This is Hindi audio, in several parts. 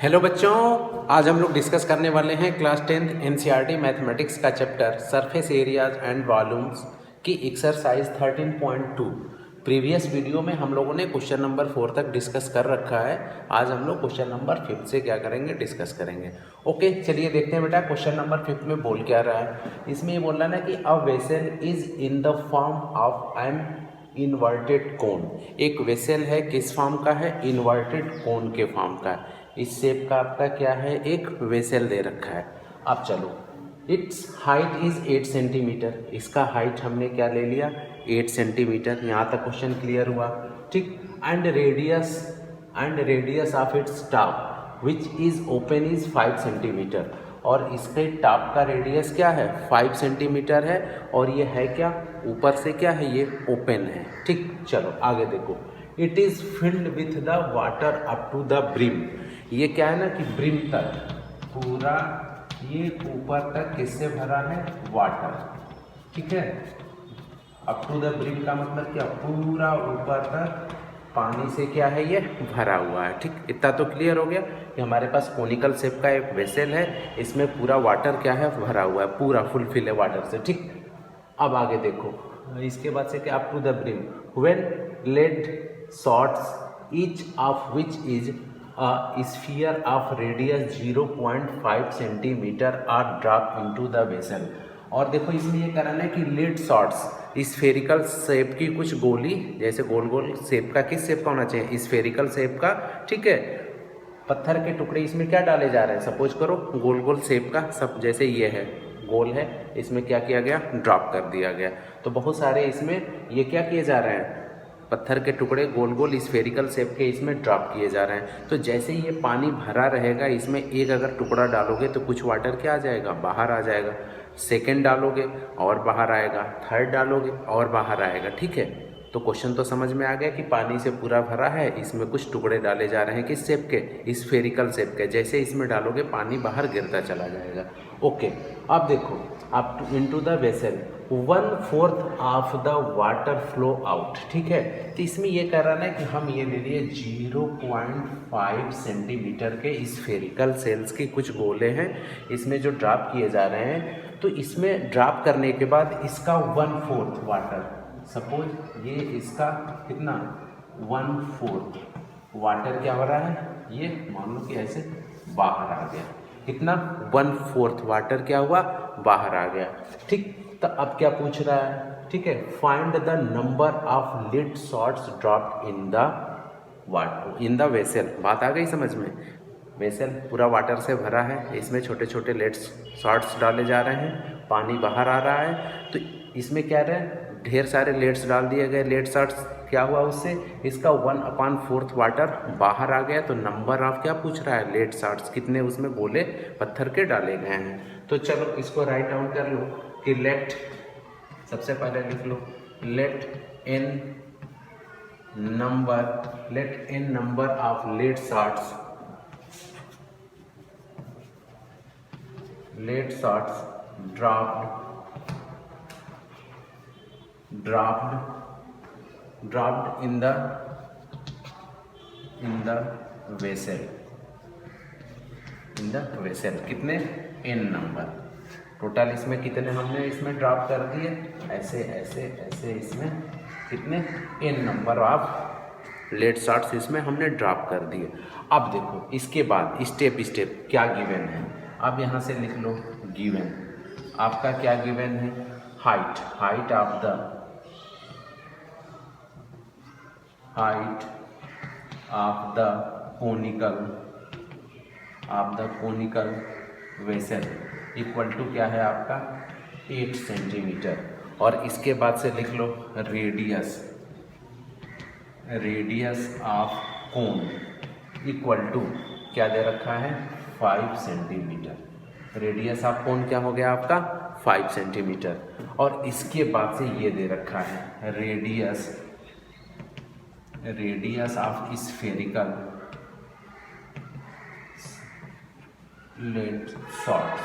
हेलो बच्चों, आज हम लोग डिस्कस करने वाले हैं क्लास 10th एनसीईआरटी मैथमेटिक्स का chapter surface areas and volumes की एक्सरसाइज 13.2। प्रीवियस वीडियो में हम लोगों ने क्वेश्चन नंबर 4 तक डिस्कस कर रखा है। आज हम लोग क्वेश्चन नंबर 5 से क्या करेंगे, डिस्कस करेंगे। ओके, चलिए देखते हैं बेटा क्वेश्चन नंबर 5 में बोल क्या रहा है। इसमें ये बोल रहा है ना कि a vessel is in the form of an inverted कोन। एक वेसल है, किस फॉर्म का है? इन्वर्टेड कोन के फॉर्म का है। इस शेप का आपका क्या है? एक वेसल दे रखा है। अब चलो, इट्स हाइट इज 8 सेंटीमीटर। इसका हाइट हमने क्या ले लिया? 8 सेंटीमीटर। यहाँ तक क्वेश्चन क्लियर हुआ, ठीक। And radius of its top which is open is 5 centimetre. और इसके टॉप का रेडियस क्या है? 5 सेंटीमीटर है। और ये है क्या? ऊपर से क्या है? ये ओपन है, ठीक। चलो आगे देखो। It is filled with the water up to the brim. ये क्या है ना कि ब्रिम तक, पूरा ये ऊपर तक किससे भरा है? वाटर, ठीक है। अप टू द ब्रिम का मतलब क्या? पूरा ऊपर तक पानी से क्या है? ये भरा हुआ है, ठीक। इतना तो क्लियर हो गया कि हमारे पास कोनिकल शेप का एक वेसल है, इसमें पूरा वाटर क्या है? भरा हुआ है, पूरा फुलफिल है वाटर से, ठीक। अब आगे देखो, इसके बाद से क्या? Up to the brim when lead shots each of which is a sphere of radius 0.5 centimetre are drop into the vessel. और देखो इसमें ये कराना है कि लीड शॉर्ट्स स्फेरिकल शेप की कुछ गोली, जैसे गोल गोल शेप का, किस शेप का होना चाहिए? स्फेरिकल शेप का, ठीक है। पत्थर के टुकड़े इसमें क्या डाले जा रहे हैं? सपोज करो गोल गोल शेप का, सब जैसे ये है गोल है, इसमें क्या किया गया? ड्रॉप कर दिया गया। तो बहुत सारे इसमें ये क्या किए जा रहे हैं? पत्थर के टुकड़े गोल गोल स्फेरिकल शेप के इसमें ड्रॉप किए जा रहे हैं। तो जैसे ही ये पानी भरा रहेगा, इसमें एक अगर टुकड़ा डालोगे तो कुछ वाटर क्या आ जाएगा? बाहर आ जाएगा। सेकंड डालोगे और बाहर आएगा, थर्ड डालोगे और बाहर आएगा, ठीक है। तो क्वेश्चन तो समझ में आ गया कि पानी से पूरा भरा है, इसमें कुछ टुकड़े डाले जा रहे हैं, किस शेप के? स्फेरिकल शेप के। जैसे इसमें डालोगे पानी बाहर गिरता चला जाएगा। ओके, अब देखो, up into the vessel 1/4 of the water flow out, ठीक है। तो इसमें ये कह रहा है कि हम ये ले लिए 0.5 सेंटीमीटर के स्फेरिकल सेल्स की कुछ गोले हैं, इसमें जो ड्रॉप किए जा रहे हैं। तो इसमें ड्रॉप करने के बाद इसका 1/4 वाटर, सपोज ये इसका कितना? 1/4 वाटर क्या हो रहा है? ये मान लो कि ऐसे बाहर आ गया। कितना? 1/4 वाटर क्या हुआ? बाहर आ गया, ठीक। तो अब क्या पूछ रहा है? ठीक है, find the number of lead shots dropped in the water in the vessel. बात आ गई समझ में? वेसल पूरा वाटर से भरा है, इसमें छोटे छोटे लेड शॉट्स डाले जा रहे हैं, पानी बाहर आ रहा है। तो इसमें क्या रहे? ढेर सारे लेड्स डाल दिए गए। लेड शॉट्स क्या हुआ उससे? इसका 1/4 वाटर बाहर आ गया। तो नंबर ऑफ क्या पूछ रहा है? लेड शॉट्स कितने उसमें गोले पत्थर के डाले गए हैं। तो चलो इसको राइट डाउन कर लो कि लेट, सबसे पहले लिख लो let n number of lead shots dropped in the vessel कितने? n number. टोटल इसमें कितने हमने इसमें ड्रॉप कर दिए? ऐसे ऐसे ऐसे इसमें कितने? n number of lead shots इसमें हमने ड्रॉप कर दिए। अब देखो इसके बाद स्टेप स्टेप क्या गिवन है। अब यहाँ से लिख लो गिवन, आपका क्या गिवन है? Height of the conical vessel equal to क्या है आपका? 8 सेंटीमीटर। और इसके बाद से लिख लो radius of cone equal to क्या दे रखा है? 5 सेंटीमीटर। रेडियस ऑफ कोन क्या हो गया आपका? 5 सेंटीमीटर। और इसके बाद से ये दे रखा है radius of spherical lead shots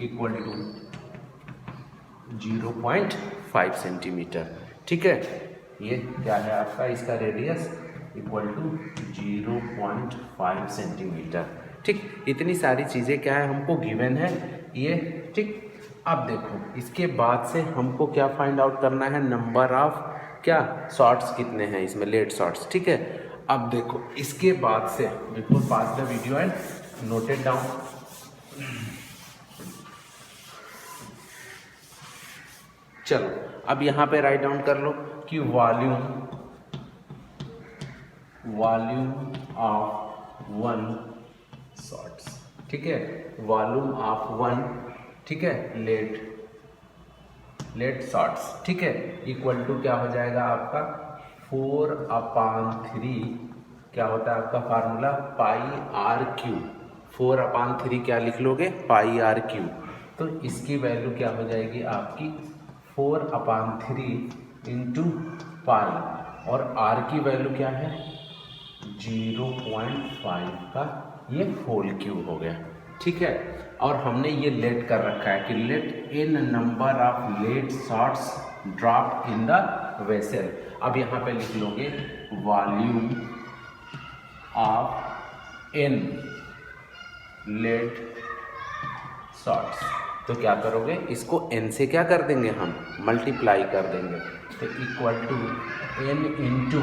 equal to 0.5 centimetre, ठीक है। ये क्या है आपका? इसका रेडियस इक्वल टू 0.5 सेंटीमीटर। ठीक, इतनी सारी चीज़ें क्या है हमको गिवन है ये। ठीक, अब देखो इसके बाद से हमको क्या फाइंड आउट करना है, नंबर ऑफ क्या शॉट्स कितने हैं इसमें, लेड शॉट्स। ठीक है, अब देखो इसके बाद से before pause the video and note it down. चलो अब यहाँ पे राइट डाउन कर लो कि वॉल्यूम ऑफ वन शॉट्स। ठीक है, वॉल्यूम ऑफ वन, ठीक है, लेड शॉट्स। ठीक है, इक्वल टू क्या हो जाएगा आपका 4/3, क्या होता है आपका फार्मूला पाई आर क्यू। 4/3 क्या लिख लोगे, पाई आर क्यू। तो इसकी वैल्यू क्या हो जाएगी आपकी 4/3 इंटू पाई, और आर की वैल्यू क्या है 0.5 का ये होल क्यूब हो गया। ठीक है, और हमने ये लेट कर रखा है कि let n number of lead shots drop in the vessel. अब यहाँ पे लिख लोगे volume of n lead shots. तो क्या करोगे, इसको n से क्या कर देंगे, हम मल्टीप्लाई कर देंगे। तो इक्वल टू n इंटू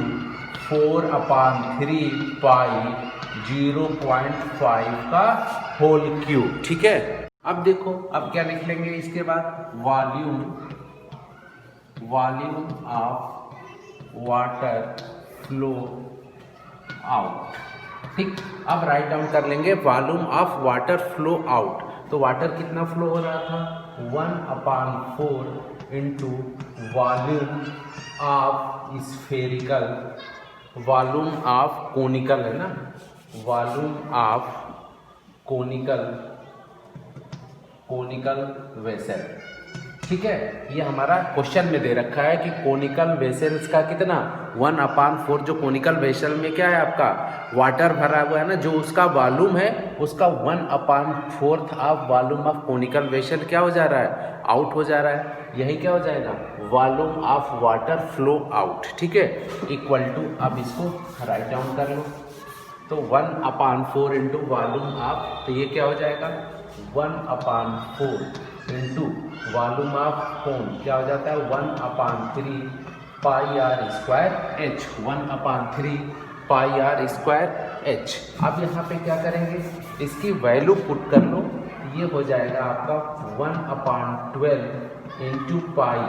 4/3 पाई 0.5 का होल क्यूब। ठीक है, अब देखो अब क्या लिख लेंगे इसके बाद, volume of water flow out. ठीक, अब राइट डाउन कर लेंगे volume of water flow out. तो वाटर कितना फ्लो हो रहा था 1/4 into volume of spherical, volume of conical है ना, वॉल्यूम ऑफ कोनिकल वेसल। ठीक है, ये हमारा क्वेश्चन में दे रखा है कि कोनिकल वेसल्स का कितना 1/4, जो कोनिकल वेसल में क्या है आपका वाटर भरा हुआ है ना, जो उसका वॉल्यूम है उसका 1/4 of volume of conical vessel क्या हो जा रहा है, आउट हो जा रहा है। यही क्या हो जाएगा volume of water flow out. ठीक है, इक्वल टू, अब इसको राइट डाउन कर लो। तो 1/4 इंटू वॉल्यूम ऑफ, तो ये क्या हो जाएगा 1/4 इंटू वॉल्यूम ऑफ कोन, क्या हो जाता है 1/3 pi r square h, 1/3 pi r square h. अब यहाँ पे क्या करेंगे, इसकी वैल्यू पुट कर लो, ये हो जाएगा आपका 1/12 इंटू पाई,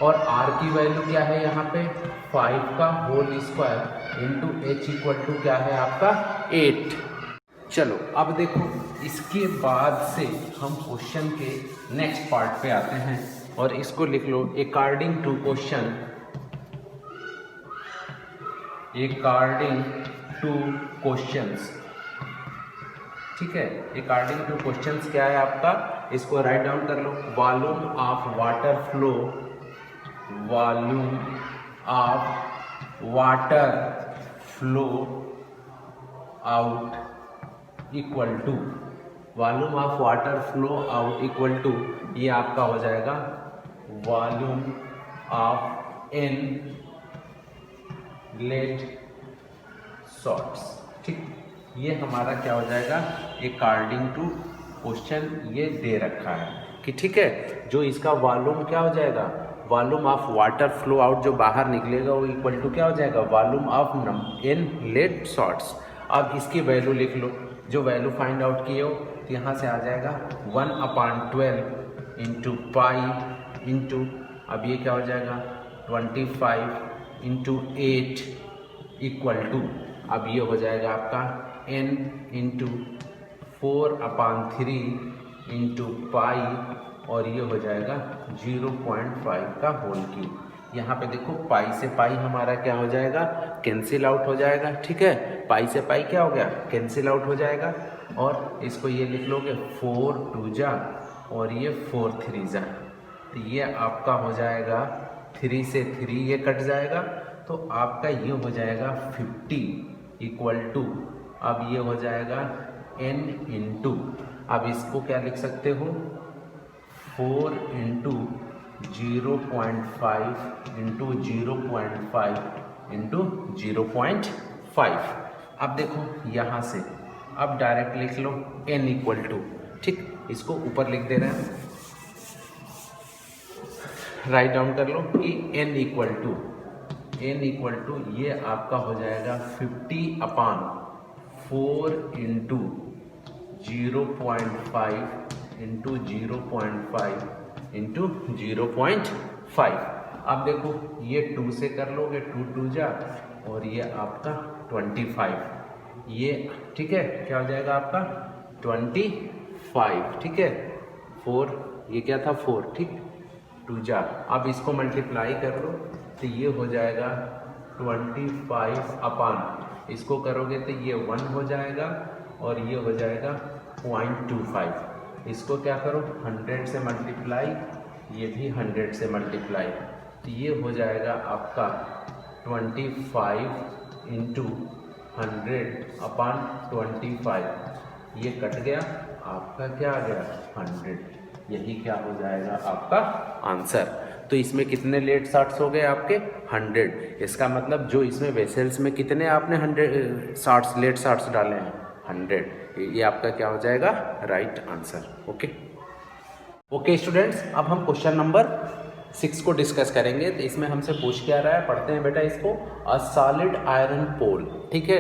और आर की वैल्यू क्या है यहाँ पे 5 का whole square into H equal to क्या है आपका 8। चलो अब देखो इसके बाद से हम क्वेश्चन के नेक्स्ट पार्ट पे आते हैं, और इसको लिख लो अकॉर्डिंग टू क्वेश्चंस। ठीक है, अकॉर्डिंग टू क्वेश्चंस क्या है आपका, इसको राइट डाउन कर लो, volume of water flow out equal to, volume of water flow out equal to, ये आपका हो जाएगा volume of n lead shots. ठीक, ये हमारा क्या हो जाएगा अकॉर्डिंग टू क्वेश्चन ये दे रखा है कि ठीक है, जो इसका वॉल्यूम क्या हो जाएगा, volume of water flow out जो बाहर निकलेगा वो इक्वल टू क्या हो जाएगा volume of n lead shots. अब इसकी वैल्यू लिख लो, जो वैल्यू फाइंड आउट किए हो, तो यहाँ से आ जाएगा 1/12 इंटू पाई इंटू, अब ये क्या हो जाएगा 25 इंटू 8 इक्वल टू, अब ये हो जाएगा आपका n इंटू 4/3 इंटू पाई, और ये हो जाएगा 0.5 का होल क्यूब। यहाँ पे देखो पाई से पाई हमारा क्या हो जाएगा कैंसिल आउट हो जाएगा। ठीक है, पाई से पाई क्या हो गया कैंसिल आउट हो जाएगा, और इसको ये लिख लोगे 4 2 जा, और ये 4 3 जा, तो ये आपका हो जाएगा 3 से 3 ये कट जाएगा, तो आपका ये हो जाएगा 50 इक्वल टू, अब ये हो जाएगा n इंटू, अब इसको क्या लिख सकते हो 4 इंटू 0.5 इंटू 0.5 इंटू 0.5। 5। अब देखो यहाँ से अब डायरेक्ट लिख लो n इक्वल टू, ठीक, इसको ऊपर लिख दे रहे हैं, राइट डाउन कर लो कि n इक्वल टू ये आपका हो जाएगा 50/4 इंटू 0.5 इंटू 0.5 इंटू 0.5। अब देखो ये 2 से कर लोगे, 2 2 जा, और ये आपका 25, ये ठीक है, क्या हो जाएगा आपका 25, ठीक है, 4, ये क्या था 4, ठीक, 2 जा। अब इसको मल्टीप्लाई कर लो तो ये हो जाएगा 25/, इसको करोगे तो ये 1 हो जाएगा और ये हो जाएगा 0.25। इसको क्या करो 100 से मल्टीप्लाई, ये भी 100 से मल्टीप्लाई, तो ये हो जाएगा आपका 25 इंटू 100/25, ये कट गया, आपका क्या आ गया 100, यही क्या हो जाएगा आपका आंसर। तो इसमें कितने लेट शार्ट्स हो गए आपके 100। इसका मतलब जो इसमें वेसल्स में कितने आपने 100 शार्ट्स लेट शार्ट्स डाले हैं 100, ये आपका क्या हो जाएगा राइट आंसर। ओके स्टूडेंट्स, अब हम क्वेश्चन नंबर 6 को डिस्कस करेंगे। तो इसमें हमसे पूछ क्या रहा है, पढ़ते हैं बेटा इसको। अ सॉलिड आयरन पोल, ठीक है,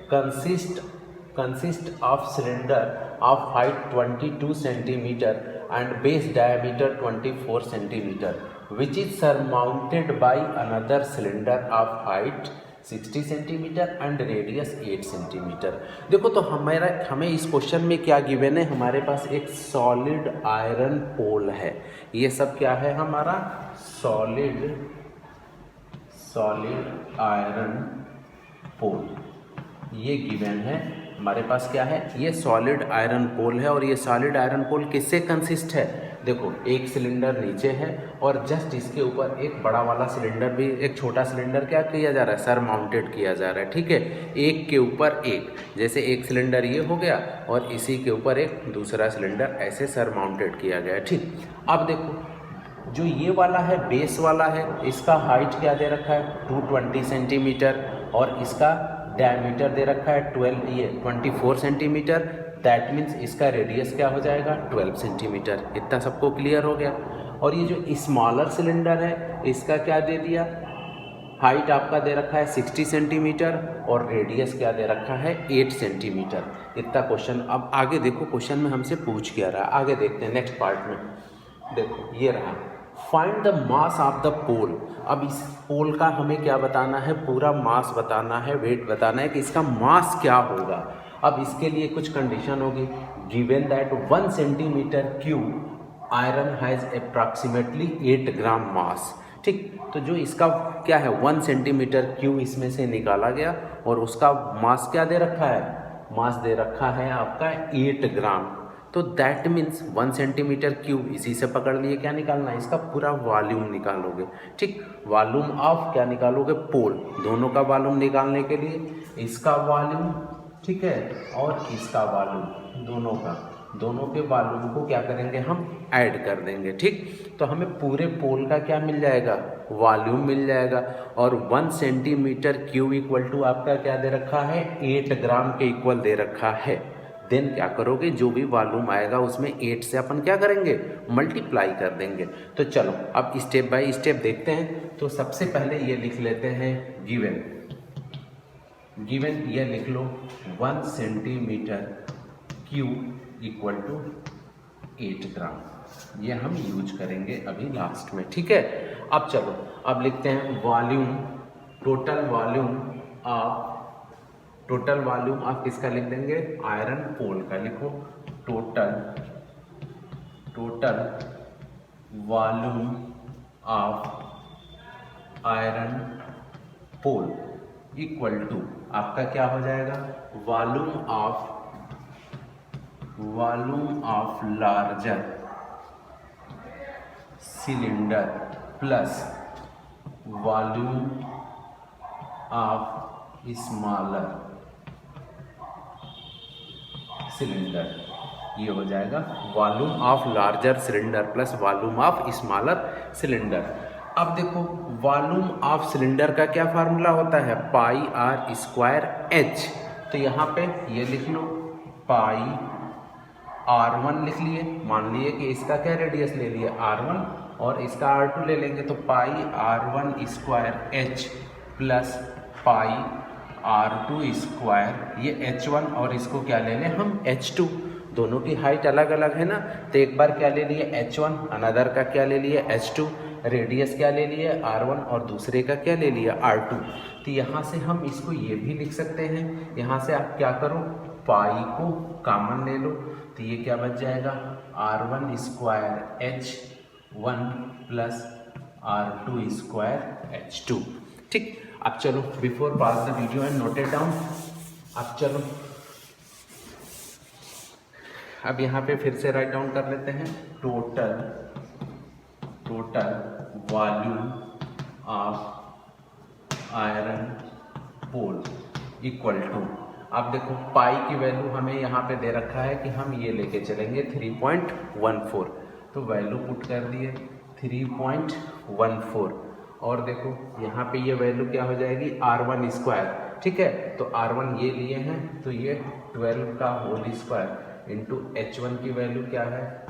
consist of cylinder of height 22 centimeter and base diameter 24 centimeter, which is surmounted by another cylinder of height 60 centimeter and radius 8 centimeter। देखो तो हमें इस क्वेश्चन में क्या गिवन है, हमारे पास एक सॉलिड आयरन पोल है। ये सब क्या है हमारा सॉलिड आयरन पोल, ये गिवन है हमारे पास। क्या है ये सॉलिड आयरन पोल है, और ये सॉलिड आयरन पोल किससे कंसिस्ट है, देखो एक सिलेंडर नीचे है और जस्ट इसके ऊपर एक बड़ा वाला सिलेंडर भी, एक छोटा सिलेंडर क्या किया जा रहा है सर माउंटेड किया जा रहा है, ठीक है, एक के ऊपर एक, जैसे एक सिलेंडर ये हो गया और इसी के ऊपर एक दूसरा सिलेंडर ऐसे सर माउंटेड किया गया, ठीक। अब देखो जो ये वाला है बेस वाला है, इसका हाइट क्या दे रखा है 220 सेंटीमीटर और इसका डायमीटर दे रखा है 24 सेंटीमीटर। दैट मीन्स इसका रेडियस क्या हो जाएगा 12 सेंटीमीटर। इतना सबको क्लियर हो गया। और ये जो स्मॉलर सिलेंडर है इसका क्या दे दिया, हाइट आपका दे रखा है 60 सेंटीमीटर और रेडियस क्या दे रखा है 8 सेंटीमीटर। इतना क्वेश्चन। अब आगे देखो क्वेश्चन में हमसे पूछ क्या रहा है, आगे देखते हैं नेक्स्ट पार्ट में। देखो ये रहा, find the mass of the pole. अब इस पोल का हमें क्या बताना है, पूरा मास बताना है, वेट बताना है कि इसका मास क्या होगा। अब इसके लिए कुछ कंडीशन होगी, given that 1 centimetre cube iron has approximately 8 ग्राम मास, ठीक। तो जो इसका क्या है 1 सेंटीमीटर क्यूब इसमें से निकाला गया और उसका मास क्या दे रखा है, मास दे रखा है आपका 8 ग्राम। तो दैट मीन्स 1 सेंटीमीटर क्यूब इसी से पकड़ लिए, क्या निकालना है इसका पूरा वॉल्यूम निकालोगे, ठीक। वॉल्यूम ऑफ क्या निकालोगे पोल, दोनों का वॉल्यूम निकालने के लिए इसका वॉल्यूम, ठीक है, और इसका वॉल्यूम, दोनों के वॉल्यूम को क्या करेंगे हम ऐड कर देंगे, ठीक। तो हमें पूरे पोल का क्या मिल जाएगा वॉल्यूम मिल जाएगा। और 1 सेंटीमीटर क्यूब इक्वल टू आपका क्या दे रखा है 8 ग्राम के इक्वल दे रखा है। देन क्या करोगे, जो भी वॉल्यूम आएगा उसमें 8 से अपन क्या करेंगे मल्टीप्लाई कर देंगे। तो चलो अब स्टेप बाय स्टेप देखते हैं। तो सबसे पहले ये लिख लेते हैं गिवन ये लिख लो 1 सेंटीमीटर क्यूब इक्वल टू 8 ग्राम, ये हम यूज करेंगे अभी लास्ट में, ठीक है। अब चलो अब लिखते हैं वॉल्यूम, टोटल वॉल्यूम आप किसका लिख देंगे आयरन पोल का लिखो, total volume of iron pole equal to आपका क्या हो जाएगा volume of larger cylinder plus volume of smaller cylinder. ये हो जाएगा volume of larger cylinder plus volume of smaller cylinder. अब देखो वॉल्यूम ऑफ सिलेंडर का क्या फार्मूला होता है, पाई आर स्क्वायर एच। तो यहाँ पे ये लिख लो पाई R1 लिख लिए, मान लिए कि इसका क्या रेडियस ले लिए R1 और इसका R2 ले लेंगे, तो पाई R1 square H plus pi R2 square, ये H1 और इसको क्या ले लें हम H2। दोनों की हाइट अलग अलग है ना, तो एक बार क्या ले लिए H1, अनदर का क्या ले लिए H2, रेडियस क्या ले लिए R1 और दूसरे का क्या ले लिया R2। तो यहाँ से हम इसको ये भी लिख सकते हैं, यहाँ से आप क्या करो पाई को कॉमन ले लो, तो ये क्या बच जाएगा R1 square H1 plus R2 square H2। ठीक, अब चलो before pause the video and note it down. अब चलो अब यहाँ पे फिर से राइट डाउन कर लेते हैं, total volume of iron pole equal to, अब देखो पाई की वैल्यू हमें यहाँ पे दे रखा है कि हम ये लेके चलेंगे 3.14, तो वैल्यू पुट कर दिए 3.14 और देखो यहाँ पे ये वैल्यू क्या हो जाएगी R1 स्क्वायर। ठीक है, तो R1 ये लिए हैं, तो ये 12 का होल स्क्वायर इंटू H1 की वैल्यू क्या है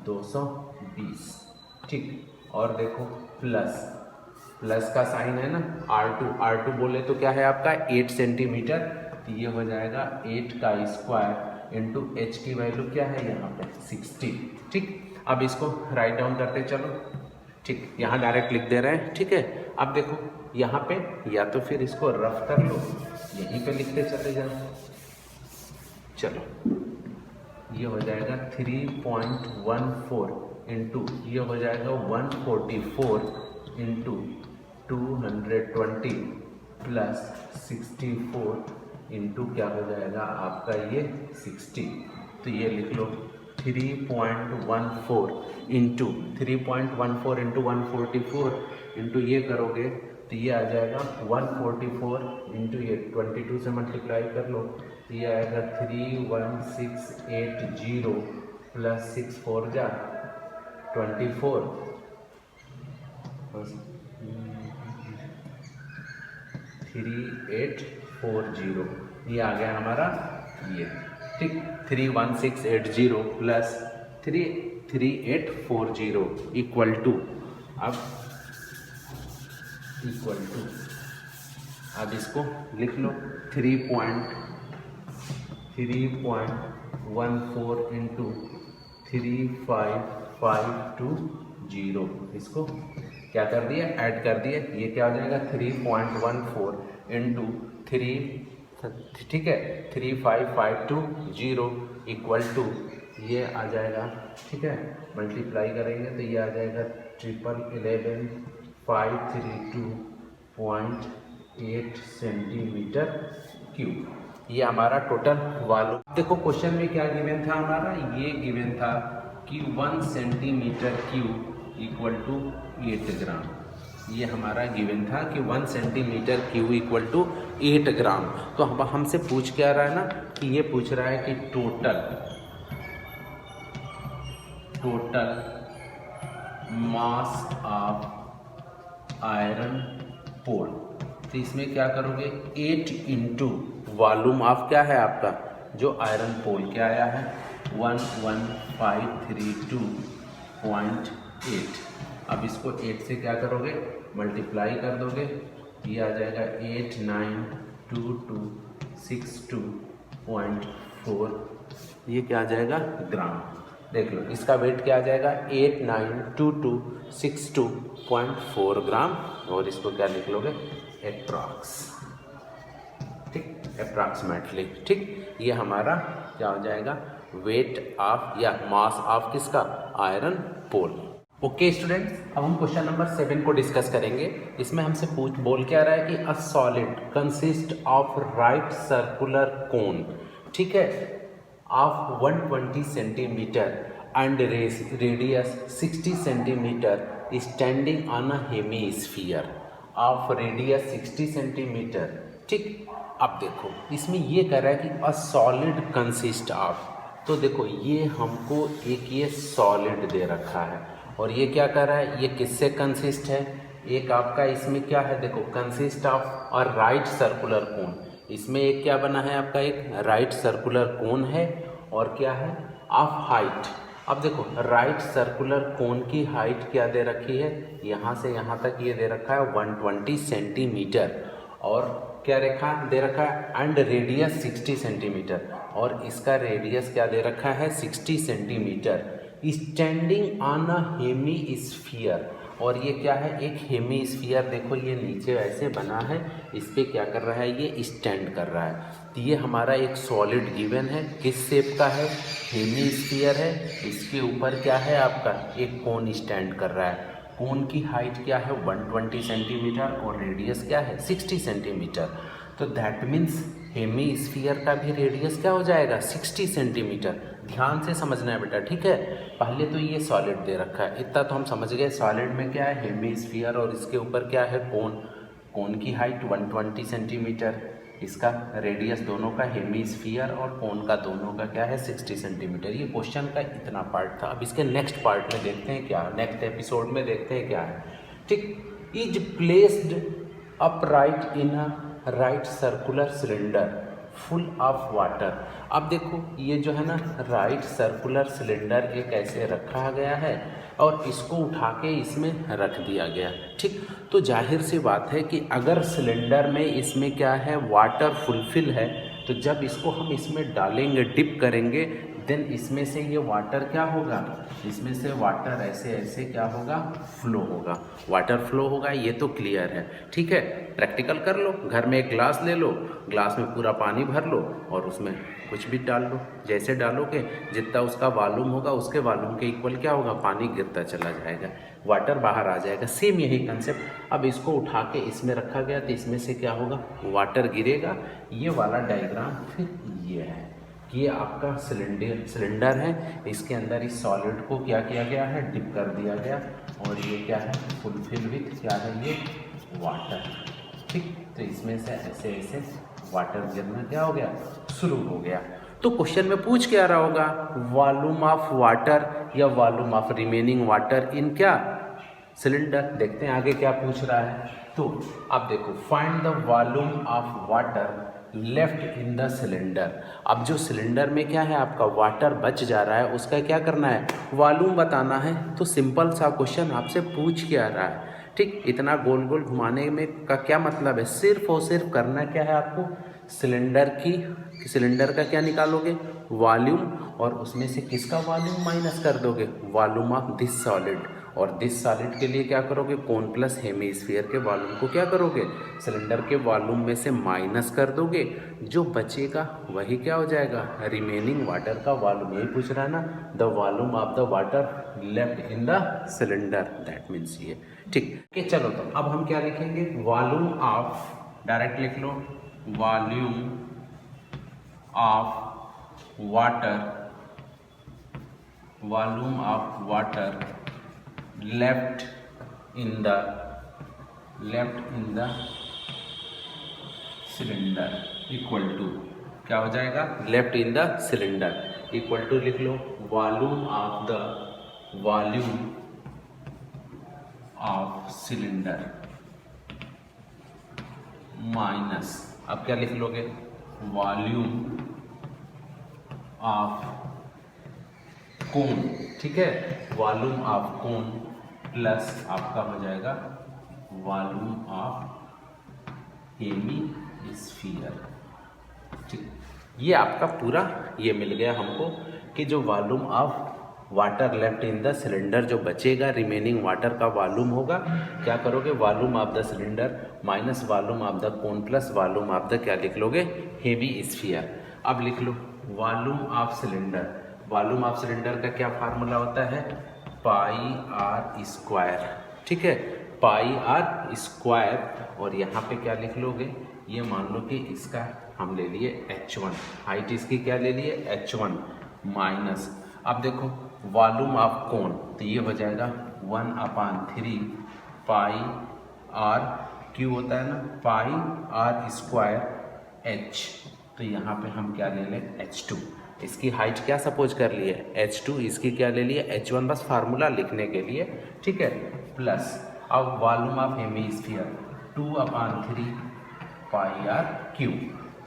220। ठीक, और देखो प्लस का साइन है ना, R2 बोले तो क्या है आपका 8 सेंटीमीटर, तो ये हो जाएगा 8 का स्क्वायर इंटू H की वैल्यू क्या है यहाँ पे 60। ठीक, अब इसको राइट डाउन करते चलो। ठीक, यहाँ डायरेक्ट लिख दे रहे हैं। ठीक है, अब देखो यहाँ पे या तो फिर इसको रफ कर लो, यहीं पे लिखते चले जाओ। चलो ये हो जाएगा 3.14 इंटू ये हो जाएगा 144 इंटू 220 प्लस 64 इंटू क्या हो जाएगा आपका ये 60। तो ये लिख लो 3.14 इंटू 144 इंटू ये करोगे तो ये आ जाएगा 144 इंटू ये 22 से मल्टीप्लाई कर लो, तो ये आएगा 31680 प्लस 64 जा 24 3840, ये आ गया हमारा ये। ठीक, 31680 प्लस 3840 इक्वल टू, अब इसको लिख लो 3.14 इंटू 35520, इसको क्या कर दिया ऐड कर दिए, ये क्या हो जाएगा 3.14 इंटू 3, ठीक है 35520 इक्वल टू ये आ जाएगा। ठीक है, मल्टीप्लाई करेंगे तो ये आ जाएगा 111532.8 सेंटीमीटर क्यूब, ये हमारा टोटल वॉल्यूम। देखो क्वेश्चन में क्या गिवन था हमारा, ये गिवन था कि 1 सेंटीमीटर क्यूब इक्वल टू 8 ग्राम, ये हमारा गिवन था कि 1 सेंटीमीटर क्यूब इक्वल टू 8 ग्राम। तो अब हमसे पूछ क्या रहा है ना कि ये पूछ रहा है कि total mass of iron pole, तो इसमें क्या करोगे 8 इंटू वॉल्यूम ऑफ क्या है आपका जो आयरन पोल क्या आया है 11532.8। अब इसको 8 से क्या करोगे मल्टीप्लाई कर दोगे, ये आ जाएगा 892262.4, ये क्या आ जाएगा ग्राम। देख लो इसका वेट क्या आ जाएगा 892262.4 ग्राम, और इसको क्या लिख लोगे एप्रॉक्स। ठीक, अप्रॉक्सीमेटली। ठीक, ये हमारा क्या हो जाएगा वेट ऑफ या मास ऑफ किसका आयरन पोल। ओके स्टूडेंट्स, अब हम क्वेश्चन नंबर 7 को डिस्कस करेंगे। इसमें हमसे बोल क्या रहा है कि a solid consist of right circular cone, ठीक है, of 120 centimetre and radius 60 centimetre standing on a hemisphere of radius 60 centimetre. ठीक, अब देखो इसमें ये कह रहा है कि अ सॉलिड कंसिस्ट ऑफ, तो देखो ये हमको एक ये सॉलिड दे रखा है और ये क्या कर रहा है, ये किससे कंसिस्ट है, एक आपका इसमें क्या है, देखो कंसिस्ट ऑफ और राइट सर्कुलर कोन। इसमें एक क्या बना है आपका, एक राइट सर्कुलर कोन है और क्या है ऑफ हाइट। अब देखो राइट सर्कुलर कोन की हाइट क्या दे रखी है, यहाँ से यहाँ तक ये दे रखा है 120 सेंटीमीटर और क्या रेखा दे रखा है एंड रेडियस 60 सेंटीमीटर और इसका रेडियस क्या दे रखा है 60 centimetre standing on a hemisphere. और ये क्या है, एक हेमी स्फीयर, देखो ये नीचे ऐसे बना है, इस पर क्या कर रहा है, ये स्टैंड कर रहा है। तो ये हमारा एक सॉलिड गिवन है, किस शेप का है, हेमी स्फीयर है, इसके ऊपर क्या है आपका एक कोन स्टैंड कर रहा है। कोन की हाइट क्या है 120 सेंटीमीटर और रेडियस क्या है 60 सेंटीमीटर। तो दैट मीन्स हेमी स्फीयर का भी रेडियस क्या हो जाएगा 60 सेंटीमीटर। ध्यान से समझना है बेटा, ठीक है। पहले तो ये सॉलिड दे रखा है, इतना तो हम समझ गए। सॉलिड में क्या है हेमी स्फीयर और इसके ऊपर क्या है कोन। कोन की हाइट 120 सेंटीमीटर, इसका रेडियस दोनों का हेमी स्फीयर और कोन का दोनों का क्या है 60 सेंटीमीटर। ये क्वेश्चन का इतना पार्ट था। अब इसके नेक्स्ट पार्ट में देखते हैं क्या, नेक्स्ट एपिसोड में देखते हैं क्या है, ठीक। Is placed upright in a right circular cylinder full of water. अब देखो ये जो है ना राइट सर्कुलर सिलेंडर एक ऐसे रखा गया है और इसको उठा के इसमें रख दिया गया, ठीक। तो जाहिर सी बात है कि अगर सिलेंडर में इसमें क्या है वाटर फुलफिल है, तो जब इसको हम इसमें डालेंगे, डिप करेंगे, देन इसमें से ये वाटर क्या होगा, इसमें से वाटर ऐसे ऐसे क्या होगा फ्लो होगा, वाटर फ्लो होगा। ये तो क्लियर है, ठीक है। प्रैक्टिकल कर लो, घर में एक ग्लास ले लो, ग्लास में पूरा पानी भर लो और उसमें कुछ भी डाल लो। जैसे डालोगे जितना उसका वॉल्यूम होगा उसके वॉल्यूम के इक्वल क्या होगा पानी गिरता चला जाएगा, वाटर बाहर आ जाएगा। सेम यही कंसेप्ट। अब इसको उठा के इसमें रखा गया तो इसमें से क्या होगा वाटर गिरेगा। ये वाला डायग्राम फिर ये है कि ये आपका सिलेंडर है, इसके अंदर इस सॉलिड को क्या किया गया है डिप कर दिया गया और ये क्या है फुलफिल विथ क्या है ये वाटर, ठीक। तो इसमें से ऐसे ऐसे वाटर गिरना क्या हो गया शुरू हो गया। तो क्वेश्चन में पूछ क्या रहा होगा, वॉल्यूम ऑफ वाटर या volume of remaining water in क्या सिलेंडर। देखते हैं आगे क्या पूछ रहा है। तो अब देखो find the volume of water left in the cylinder. अब जो सिलेंडर में क्या है आपका वाटर बच जा रहा है उसका क्या करना है वॉल्यूम बताना है। तो सिंपल सा क्वेश्चन आपसे पूछ क्या रहा है, ठीक। इतना गोल गोल घुमाने में का क्या मतलब है, सिर्फ और सिर्फ करना क्या है आपको सिलेंडर का क्या निकालोगे वॉल्यूम और उसमें से किसका वॉल्यूम माइनस कर दोगे वॉल्यूम ऑफ दिस सॉलिड। और दिस सॉलिड के लिए क्या करोगे कोन प्लस हेमीस्फीयर के वॉल्यूम को क्या करोगे सिलेंडर के वॉल्यूम में से माइनस कर दोगे, जो बचेगा वही क्या हो जाएगा रिमेनिंग वाटर का वॉल्यूम। यही पूछ रहा है ना, the volume of the water left in the cylinder, that means ये, ठीक। कि चलो तो अब हम क्या लिखेंगे वॉल्यूम ऑफ, डायरेक्ट लिख लो volume of water left in the cylinder equal to क्या हो जाएगा left in the cylinder equal to लिख लो वॉल्यूम ऑफ सिलेंडर माइनस, अब क्या लिख लोगे वॉल्यूम ऑफ कोन, ठीक है, वॉल्यूम ऑफ कोन प्लस आपका हो जाएगा वॉल्यूम ऑफ हेमीस्फीयर, ठीक। ये आपका पूरा ये मिल गया हमको कि जो volume of water left in the cylinder जो बचेगा रिमेनिंग वाटर का वॉल्यूम होगा, क्या करोगे volume of the cylinder minus volume of the cone plus volume of the क्या लिख लोगे हेवी स्फीयर। अब लिख लो volume of cylinder, volume of cylinder का क्या फार्मूला होता है पाई आर स्क्वायर, ठीक है, पाई आर स्क्वायर। और यहाँ पे क्या लिख लोगे ये मान लो कि इसका हम ले लिए h1, हाइट इसकी क्या ले लिए h1 माइनस, अब देखो वॉल्यूम ऑफ कोन तो ये हो जाएगा 1/3 पाई आर, क्यू होता है ना पाई आर स्क्वायर h। तो यहाँ पे हम क्या ले लें h2, इसकी हाइट क्या सपोज कर लिए h2, इसकी क्या ले लिए h1, बस फार्मूला लिखने के लिए, ठीक है, प्लस अब volume of hemisphere 2/3 pi r cube,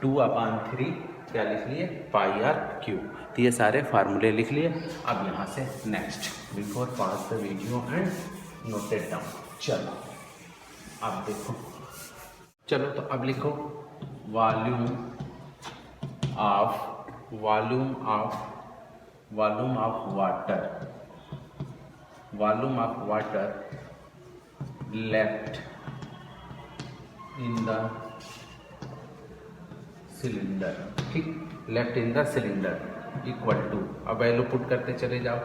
2/3 क्या लिख लिए, पाई आर क्यू। तो ये सारे फार्मूले लिख लिए। अब यहाँ से next, before pause the video and noted down. चलो अब देखो, चलो तो अब लिखो volume of water left in the cylinder, ठीक, left in the cylinder equal to, अब वैल्यू पुट करते चले जाओ,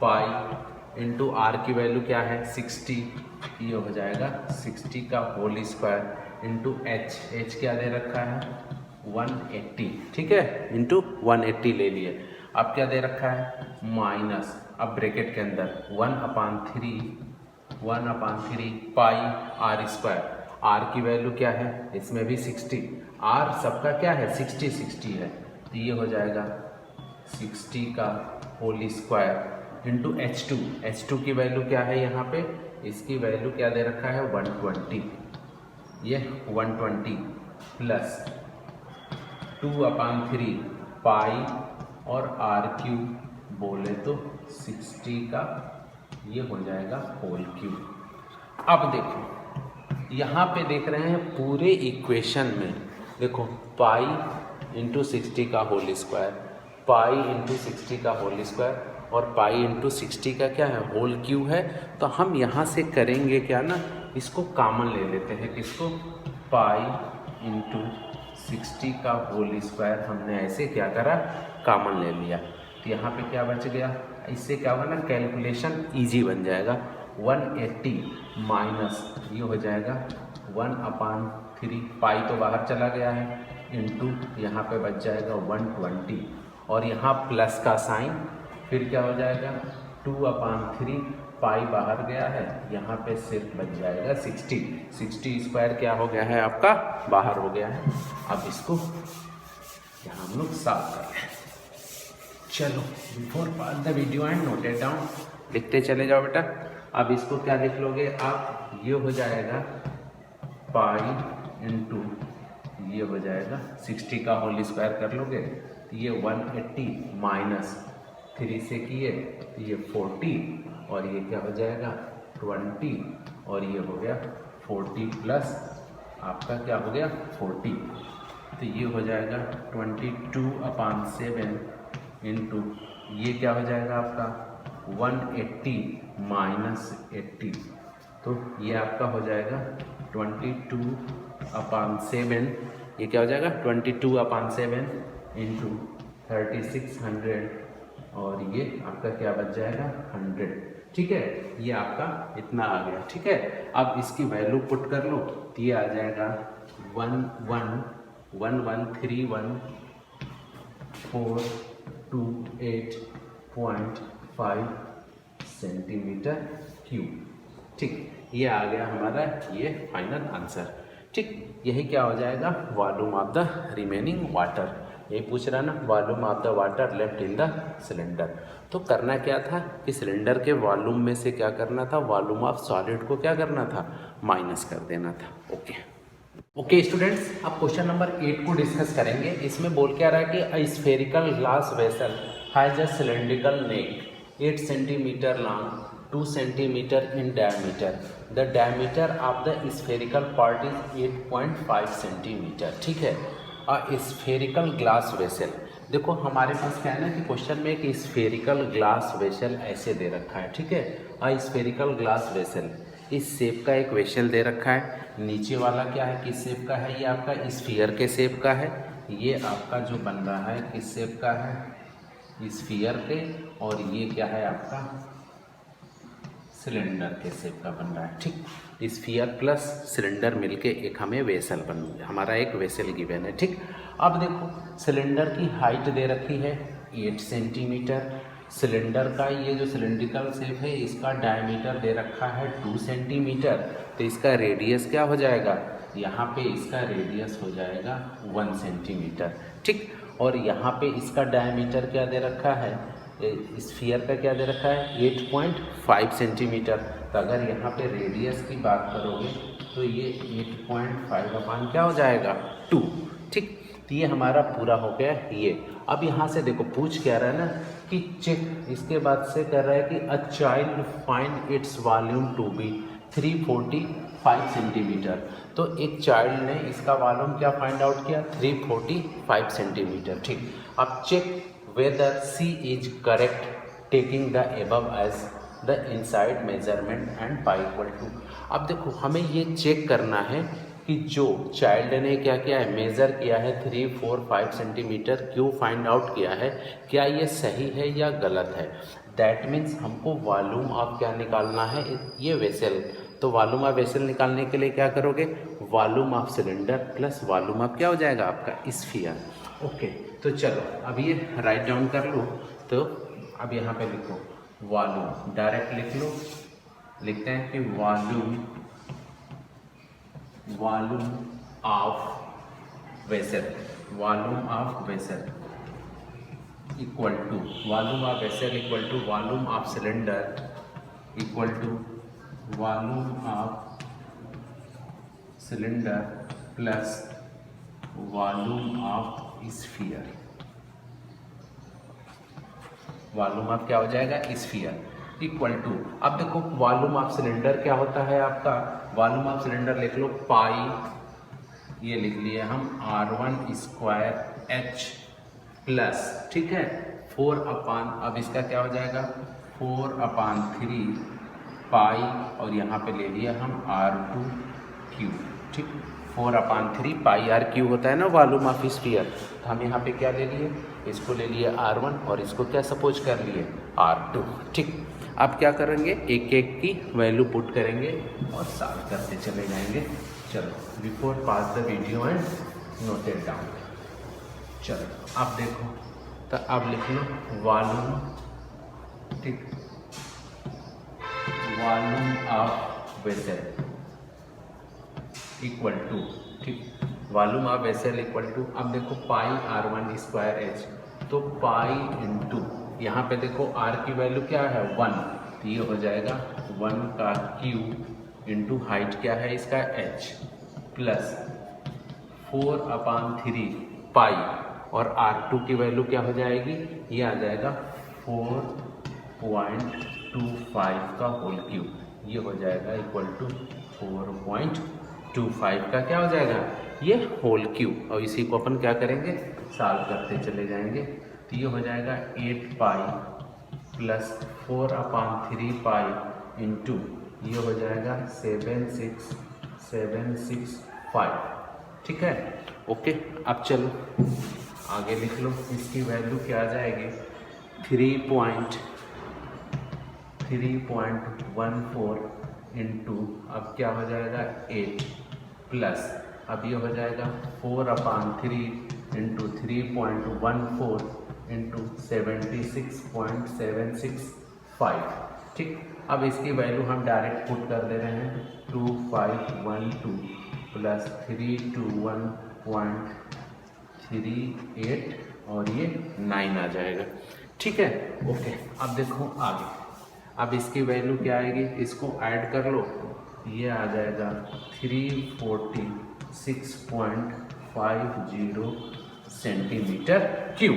पाई इंटू आर की वैल्यू क्या है 60, ये हो जाएगा 60 का होल स्क्वायर इंटू एच क्या दे रखा है 180, ठीक है, इंटू 180 ले लिए। अब क्या दे रखा है माइनस, अब ब्रैकेट के अंदर 1/3 पाई आर स्क्वायर, आर की वैल्यू क्या है इसमें भी 60, आर सबका क्या है 60 है, तो ये हो जाएगा 60 का होल स्क्वायर इंटू H2 की वैल्यू क्या है यहाँ पे, इसकी वैल्यू क्या दे रखा है 120, ये 120 प्लस 2/3 पाई और आर क्यूब बोले तो 60 का, ये हो जाएगा होल क्यूब। अब देखो यहाँ पे देख रहे हैं पूरे इक्वेशन में, देखो पाई इंटू 60 का होल स्क्वायर, पाई इंटू 60 का होल स्क्वायर और पाई इंटू 60 का क्या है होल क्यूब है। तो हम यहाँ से करेंगे क्या ना, इसको कॉमन ले लेते हैं, किसको, पाई इंटू 60 का होल स्क्वायर हमने ऐसे क्या करा कॉमन ले लिया। तो यहाँ पे क्या बच गया, इससे क्या होगा ना कैलकुलेशन इजी बन जाएगा, 180 माइनस ये हो जाएगा 1/3, पाई तो बाहर चला गया है, इंटू यहाँ पे बच जाएगा 120 और यहाँ प्लस का साइन, फिर क्या हो जाएगा 2/3 पाई बाहर गया है, यहाँ पे सिर्फ बच जाएगा 60 स्क्वायर क्या हो गया है आपका बाहर हो गया है। अब इसको यहाँ हम लोग सॉल्व कर लें। चलो before pause the video and note it down, लिखते चले जाओ बेटा। अब इसको क्या लिख लोगे आप, ये हो जाएगा पाई इंटू ये हो जाएगा 60 का होल स्क्वायर कर लोगे तो ये 180 माइनस 3 से किए तो ये 40 और ये क्या हो जाएगा 20 और ये हो गया 40 प्लस आपका क्या हो गया 40, तो ये हो जाएगा 22/7 इंटू ये क्या हो जाएगा आपका 180 माइनस 80, तो ये आपका हो जाएगा 22/7, ये क्या हो जाएगा 22/7 इंटू 3600 और ये आपका क्या बच जाएगा 100, ठीक है, ये आपका इतना आ गया, ठीक है। अब इसकी वैल्यू पुट कर लो तो ये आ जाएगा 11,131,428.5 सेंटीमीटर क्यूब, ठीक, ये आ गया हमारा ये फाइनल आंसर, ठीक। यही क्या हो जाएगा volume of the remaining water, यही पूछ रहा ना volume of the water left in the cylinder. तो करना क्या था कि सिलेंडर के वॉल्यूम में से क्या करना था, वॉल्यूम ऑफ सॉलिड को क्या करना था माइनस कर देना था। ओके स्टूडेंट्स, अब क्वेश्चन नंबर 8 को डिस्कस करेंगे। इसमें बोल क्या रहा है कि a spherical glass vessel has a cylindrical neck 8 centimetre long 2 centimetre in diameter, the diameter of the spherical part is 8.5 centimetre, ठीक है। अ स्फेरिकल ग्लास वेसल, देखो हमारे पास क्या है ना कि क्वेश्चन में एक स्फेरिकल ग्लास वेसल ऐसे दे रखा है, ठीक है। अ स्फेरिकल ग्लास वेसल, इस शेप का एक वेसल दे रखा है, नीचे वाला क्या है किस शेप का है, ये आपका स्फीयर के शेप का है, ये आपका जो बन रहा है किस शेप का है स्फीयर के, और ये क्या है आपका सिलेंडर के शेप का बन रहा है, ठीक। स्फीयर प्लस सिलेंडर मिलके एक हमें वेसल हमारा एक वेसल गिवन है, ठीक। अब देखो सिलेंडर की हाइट दे रखी है 8 सेंटीमीटर, सिलेंडर का ये जो सिलेंड्रिकल शेप है इसका डायमीटर दे रखा है 2 सेंटीमीटर, तो इसका रेडियस क्या हो जाएगा, यहाँ पे इसका रेडियस हो जाएगा 1 सेंटीमीटर, ठीक। और यहाँ पे इसका डायमीटर क्या दे रखा है, स्फीयर का क्या दे रखा है 8.5 सेंटीमीटर, तो अगर यहाँ पे रेडियस की बात करोगे तो ये 8.5 अपान क्या हो जाएगा 2। ठीक, तो ये हमारा पूरा हो गया ये। अब यहाँ से देखो पूछ क्या रहा है ना कि चेक, इसके बाद से कर रहा है कि a child find its volume to be 345 centimetre. तो एक चाइल्ड ने इसका वॉल्यूम क्या फाइंड आउट किया 345 सेंटीमीटर। ठीक, अब check whether C is correct taking the above as the inside measurement and pi equal to. अब देखो हमें ये चेक करना है कि जो चाइल्ड ने क्या किया है मेज़र किया है 345 सेंटीमीटर क्यों फाइंड आउट किया है, क्या ये सही है या गलत है। दैट मीन्स हमको वॉल्यूम ऑफ क्या निकालना है, ये वेसल। तो वॉल्यूम ऑफ वेसल निकालने के लिए क्या करोगे, volume of cylinder plus volume of क्या हो जाएगा आपका स्फीयर। ओके, तो चलो अब ये राइट डाउन कर लो। तो अब यहाँ पे लिखो वॉल्यूम, डायरेक्ट लिख लो, लिखते हैं कि volume of vessel, volume of vessel equal to volume of vessel equal to volume of cylinder equal to volume of cylinder plus volume of sphere. Volume of क्या हो जाएगा स्फीयर इक्वल टू, अब देखो वॉल्यूम ऑफ सिलेंडर क्या होता है आपका, वॉल्यूम ऑफ सिलेंडर लिख लो पाई, ये लिख लिए हम R1 स्क्वायर H प्लस, ठीक है 4 अपान, अब इसका क्या हो जाएगा 4/3 पाई, और यहाँ पे ले लिया हम R2 क्यू। ठीक, 4/3 पाई R क्यू होता है ना वॉल्यूम ऑफ स्फीयर। तो हम यहाँ पे क्या ले लिए, इसको ले लिए R1 और इसको क्या सपोज कर लिए R2। ठीक, अब क्या करेंगे एक एक की वैल्यू पुट करेंगे और सॉल्व करते चले जाएंगे। चलो before pause the video and note it down. चलो अब देखो, तो अब लिख लो वॉल्यूम, ठीक volume of vessel equal to, ठीक volume of vessel equal to, अब देखो पाई R1 स्क्वायर H, तो पाई इंटू यहाँ पे देखो R की वैल्यू क्या है 1, तो ये हो जाएगा 1 का क्यू इंटू हाइट क्या है इसका H प्लस 4/3 पाई, और R2 की वैल्यू क्या हो जाएगी, ये आ जाएगा 4.25 का होल क्यूब, ये हो जाएगा इक्वल टू 4.25 का क्या हो जाएगा ये होल क्यूब। और इसी को अपन क्या करेंगे सॉल्व करते चले जाएंगे। तो ये हो जाएगा 8 पाई प्लस 4/3 पाई इंटू ये हो जाएगा 76765। ठीक है, ओके। अब चलो आगे लिख लो, इसकी वैल्यू क्या आ जाएगी 3.14 इंटू अब क्या हो जाएगा 8 प्लस अब ये हो जाएगा 4/3 इंटू 3.14 इंटू 76.765। ठीक, अब इसकी वैल्यू हम डायरेक्ट पुट कर दे रहे हैं 2512 प्लस 321.38 और ये 9 आ जाएगा। ठीक है, ओके। अब देखो आगे, अब इसकी वैल्यू क्या आएगी, इसको ऐड कर लो, ये आ जाएगा 346.50 सेंटीमीटर क्यूब।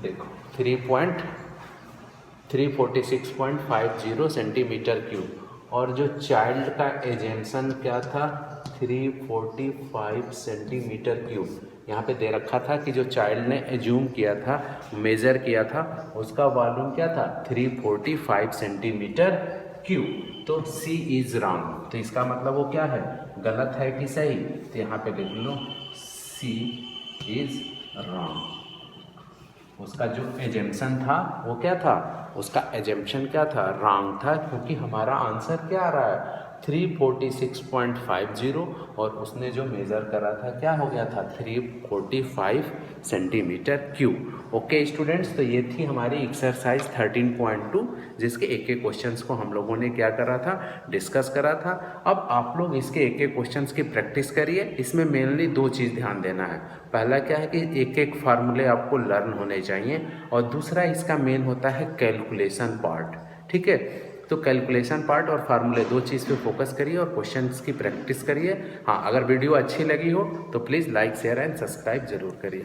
देखो 346.50 सेंटीमीटर क्यूब, और जो चाइल्ड का एजेंशन क्या था 345 सेंटीमीटर क्यूब। यहाँ पे दे रखा था कि जो चाइल्ड ने एज्यूम किया था, मेज़र किया था, उसका वॉल्यूम क्या था 345 सेंटीमीटर क्यूब। तो C इज़ रॉन्ग, तो इसका मतलब वो क्या है, गलत है कि सही। तो यहाँ पे लिख लो C इज़ रॉन्ग। उसका जो एजम्पशन था वो क्या था, उसका एजम्पशन क्या था, रॉन्ग था, क्योंकि हमारा आंसर क्या आ रहा है 346.50 और उसने जो मेज़र करा था क्या हो गया था 345 सेंटीमीटर क्यूब। ओके स्टूडेंट्स, तो ये थी हमारी एक्सरसाइज 13.2 जिसके एक एक क्वेश्चंस को हम लोगों ने क्या करा था, डिस्कस करा था। अब आप लोग इसके एक एक क्वेश्चंस की प्रैक्टिस करिए। इसमें मेनली 2 चीज़ ध्यान देना है। पहला क्या है कि एक एक फार्मूले आपको लर्न होने चाहिए, और दूसरा इसका मेन होता है कैलकुलेशन पार्ट। ठीक है, तो कैलकुलेशन पार्ट और फार्मूले दो चीज़ पे फोकस करिए और क्वेश्चंस की प्रैक्टिस करिए। हाँ, अगर वीडियो अच्छी लगी हो तो please like share and subscribe जरूर करिए।